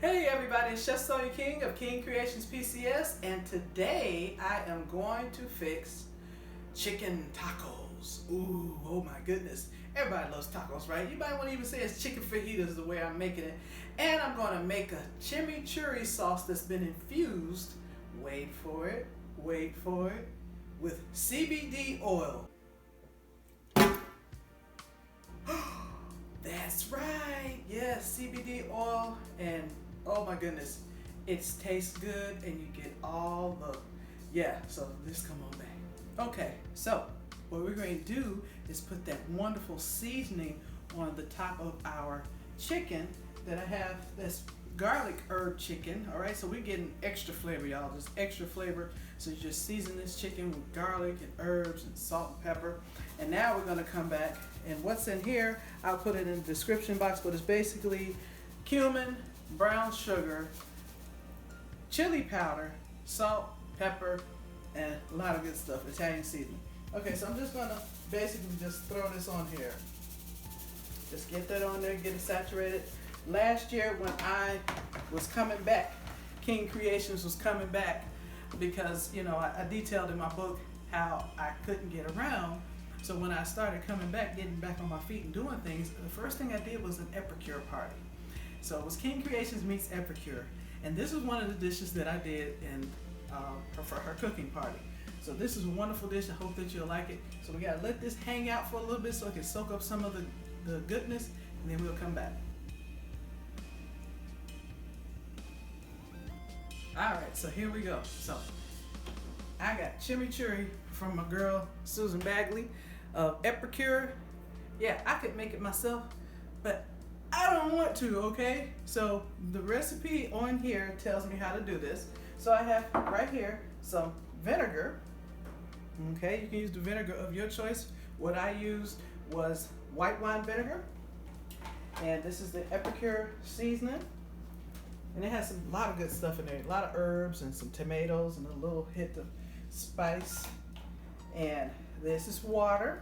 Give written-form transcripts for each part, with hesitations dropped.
Hey everybody, it's Chef Sonya King of King Kreations PCS, and today I am going to fix chicken tacos. Ooh, oh my goodness. Everybody loves tacos, right? You might want to even say it's chicken fajitas the way I'm making it. And I'm going to make a chimichurri sauce that's been infused, wait for it, with CBD oil. That's right, yes, CBD oil, and oh my goodness, it tastes good and you get all the, so this come on back. Okay, so what we're going to do is put that wonderful seasoning on the top of our chicken that I have, this garlic herb chicken. All right, so we're getting extra flavor, y'all, just extra flavor. So you just season this chicken with garlic and herbs and salt and pepper. And now we're gonna come back, and what's in here, I'll put it in the description box, but it's basically cumin, brown sugar, chili powder, salt, pepper, and a lot of good stuff, Italian seasoning. Okay, so I'm just gonna basically just throw this on here. Just get that on there, get it saturated. Last year when I was coming back, King Kreations was coming back because, you know, I detailed in my book how I couldn't get around. So when I started coming back, getting back on my feet and doing things, the first thing I did was an epicure party. So it was King Kreations meets epicure. And this was one of the dishes that I did in for her cooking party. So this is a wonderful dish. I hope that you'll like it. So we gotta let this hang out for a little bit so it can soak up some of the goodness, and then we'll come back. All right, so here we go. So I got chimichurri from my girl Susan Bagley of Epicure. Yeah, I could make it myself, but I don't want to, okay? So the recipe on here tells me how to do this. So I have right here some vinegar. Okay, you can use the vinegar of your choice. What I used was white wine vinegar. And this is the Epicure seasoning. And it has a lot of good stuff in there. A lot of herbs and some tomatoes and a little hit of spice. And this is water.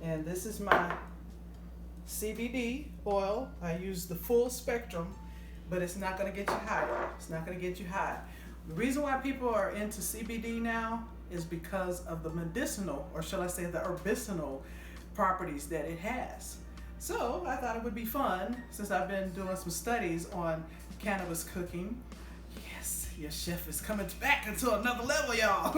And this is my CBD oil. I use the full spectrum, but it's not gonna get you high. It's not gonna get you high. The reason why people are into CBD now is because of the medicinal, or shall I say the herbicinal properties that it has. So I thought it would be fun, since I've been doing some studies on cannabis cooking. Yes, your chef is coming back into another level, y'all.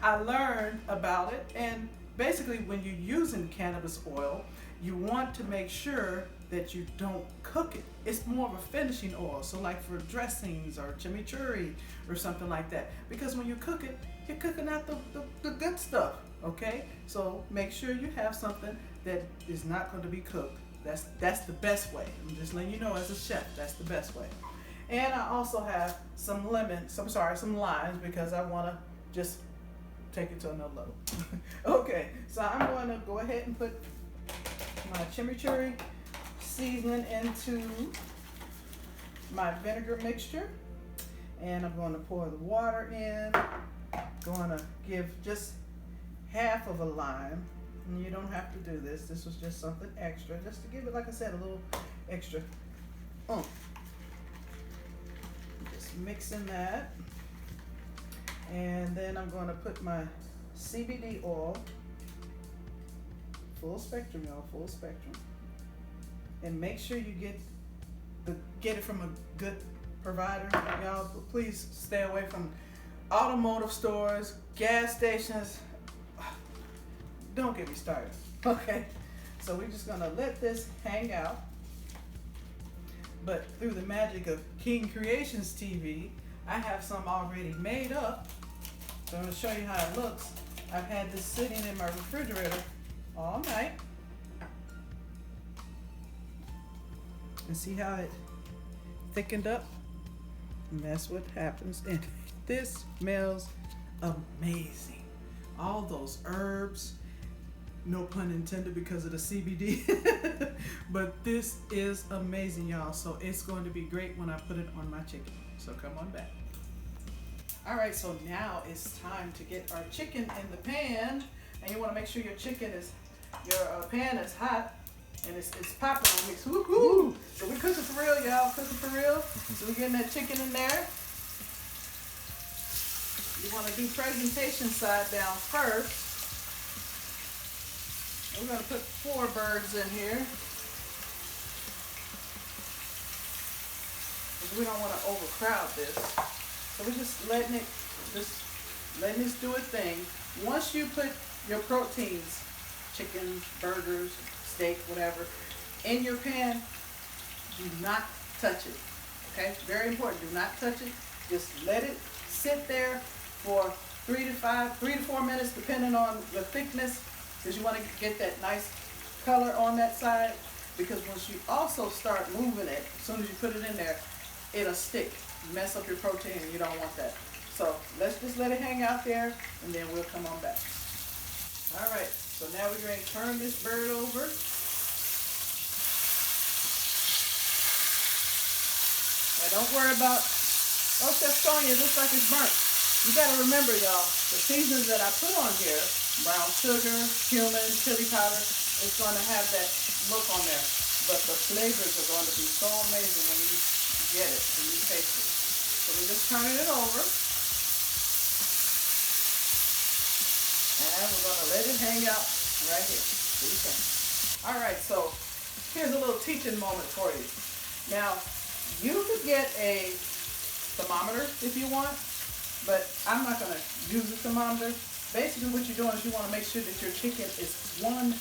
I learned about it, and basically when you're using cannabis oil, you want to make sure that you don't cook it. It's more of a finishing oil, so like for dressings or chimichurri or something like that. Because when you cook it, you're cooking out the good stuff, okay? So make sure you have something that is not going to be cooked. That's the best way. I'm just letting you know, as a chef, that's the best way. And I also have some some limes, because I want to just take it to another level. Okay, so I'm going to go ahead and put my chimichurri seasoning into my vinegar mixture, and I'm going to pour the water in. Going to give just half of a lime. And you don't have to do this. This was just something extra, just to give it, like I said, a little extra oomph. Just mixing that. And then I'm going to put my CBD oil, full spectrum, y'all, full spectrum. And make sure you get it from a good provider, y'all. Please stay away from automotive stores, gas stations. Don't get me started. Okay, so we're just gonna let this hang out. But through the magic of King Kreations TV, I have some already made up. So I'm gonna show you how it looks. I've had this sitting in my refrigerator all night. And see how it thickened up? And that's what happens. And this smells amazing. All those herbs, no pun intended because of the CBD, but this is amazing, y'all. So it's going to be great when I put it on my chicken. So come on back. All right, so now it's time to get our chicken in the pan, and you want to make sure your pan is hot. And it's popping on me. So, woo-hoo. So we cooking for real, y'all. Cooking for real. So we're getting that chicken in there. You want to do presentation side down first. And we're going to put 4 birds in here. Because we don't want to overcrowd this. So we're just letting this do its thing. Once you put your proteins, chicken, burgers, steak, whatever, in your pan, do not touch it. Okay? Very important. Do not touch it. Just let it sit there for 3 to 4 minutes, depending on the thickness, because you want to get that nice color on that side. Because once you also start moving it, as soon as you put it in there, it'll stick, mess up your protein, and you don't want that. So let's just let it hang out there, and then we'll come on back. All right, so now we're going to turn this bird over. Now don't worry about, oh, Chef Sonia, it looks like it's burnt. You got to remember, y'all, the seasonings that I put on here, brown sugar, cumin, chili powder, it's going to have that look on there. But the flavors are going to be so amazing when you get it, when you taste it. So we're just turning it over. And we're going to let it hang out right here. All right, so here's a little teaching moment for you. Now, you could get a thermometer if you want, but I'm not going to use a thermometer. Basically, what you're doing is you want to make sure that your chicken is 160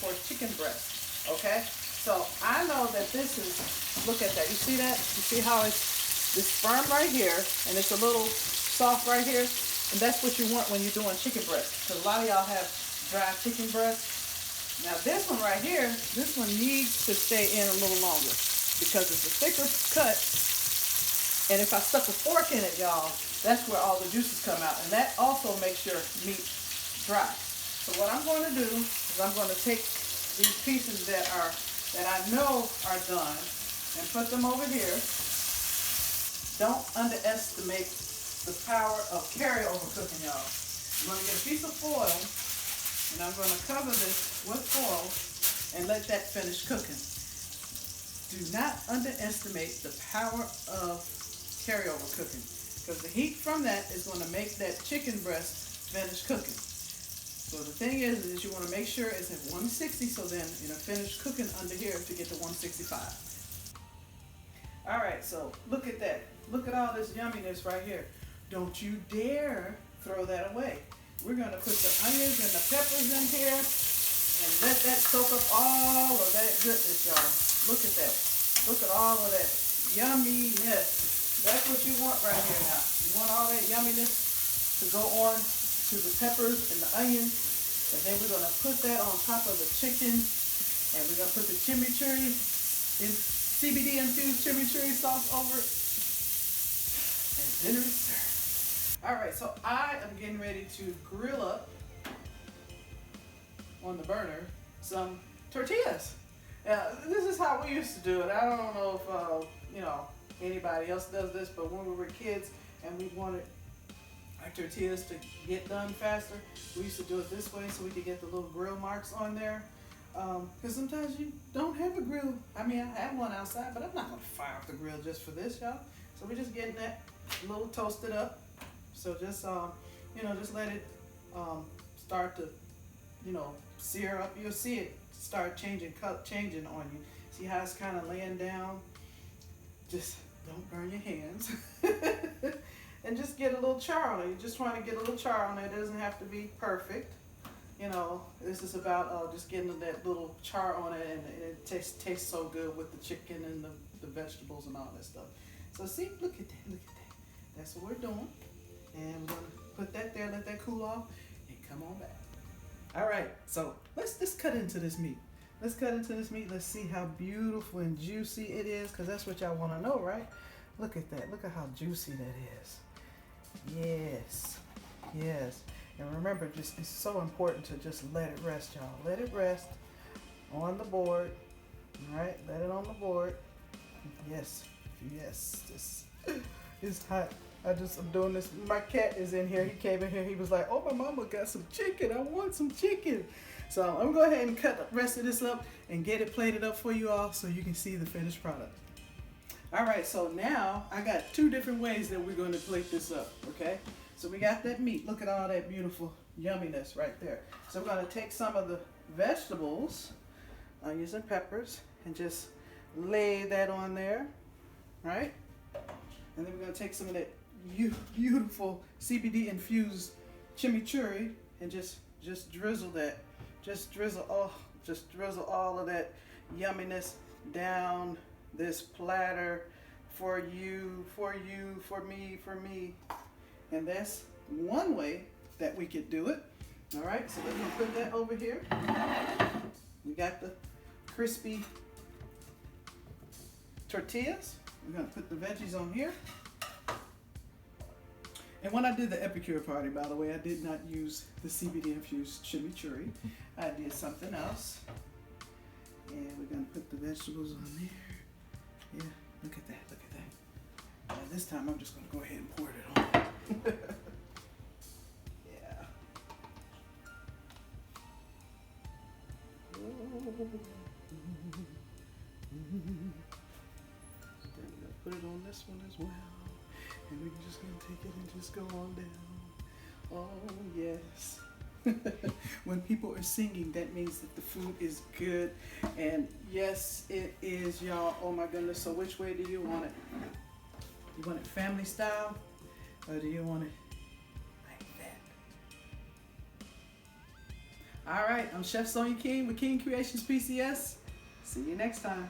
for chicken breast, okay? So I know that this is, look at that. You see that? You see how it's this firm right here, and it's a little soft right here? And that's what you want when you're doing chicken breast, because a lot of y'all have dry chicken breast. Now this one right here, this one needs to stay in a little longer because it's a thicker cut. And if I stuck a fork in it, y'all, that's where all the juices come out. And that also makes your meat dry. So what I'm going to do is I'm going to take these pieces that I know are done and put them over here. Don't underestimate the power of carryover cooking, y'all. I'm going to get a piece of foil, and I'm going to cover this with foil and let that finish cooking. Do not underestimate the power of carryover cooking, because the heat from that is going to make that chicken breast finish cooking. So the thing is you want to make sure it's at 160, so then it'll finish cooking under here to get to 165. All right, so look at that. Look at all this yumminess right here. Don't you dare throw that away. We're going to put the onions and the peppers in here and let that soak up all of that goodness, y'all. Look at that. Look at all of that yumminess. That's what you want right here now. You want all that yumminess to go on to the peppers and the onions. And then we're going to put that on top of the chicken. And we're going to put the chimichurri, CBD infused chimichurri sauce over it. And dinner is served. Alright, so I am getting ready to grill up on the burner some tortillas. Now, this is how we used to do it. I don't know if, anybody else does this, but when we were kids and we wanted our tortillas to get done faster, we used to do it this way so we could get the little grill marks on there. Because sometimes you don't have a grill. I mean, I have one outside, but I'm not going to fire up the grill just for this, y'all. So we're just getting that a little toasted up. So just, just let it start to, sear up. You'll see it start changing on you. See how it's kind of laying down? Just don't burn your hands. And just get a little char on it. You're just trying to get a little char on it. It doesn't have to be perfect. This is about just getting that little char on it, and it tastes so good with the chicken and the vegetables and all that stuff. So see, look at that. That's what we're doing. And we're going to put that there, let that cool off, and come on back. All right, so let's just cut into this meat. Let's see how beautiful and juicy it is, because that's what y'all want to know, right? Look at that. Look at how juicy that is. Yes. And remember, it's so important to just let it rest, y'all. Let it rest on the board. All right, let it on the board. Yes. It's hot. I'm doing this. My cat is in here. He came in here. He was like, "Oh, my mama got some chicken. I want some chicken." So I'm gonna go ahead and cut the rest of this up and get it plated up for you all so you can see the finished product. All right, so now I got two different ways that we're going to plate this up, okay? So we got that meat. Look at all that beautiful yumminess right there. So we're going to take some of the vegetables, onions and peppers, and just lay that on there, right? And then we're going to take some of that beautiful CBD infused chimichurri and just drizzle that. Just drizzle all of that yumminess down this platter for you, for me. And that's one way that we could do it. All right, so we're gonna put that over here. We got the crispy tortillas. We're gonna put the veggies on here. And when I did the Epicure party, by the way, I did not use the CBD infused chimichurri. I did something else. And we're gonna put the vegetables on there. Yeah, look at that, look at that. And this time I'm just gonna go ahead and pour it on. Yeah. Then we're gonna put it on this one as well. And we're just gonna take it and just go on down. Oh yes. When people are singing, that means that the food is good. And yes, it is, y'all. Oh my goodness. So which way do you want it? You want it family style? Or do you want it like that? All right, I'm Chef Sonia King with King Kreations PCS. See you next time.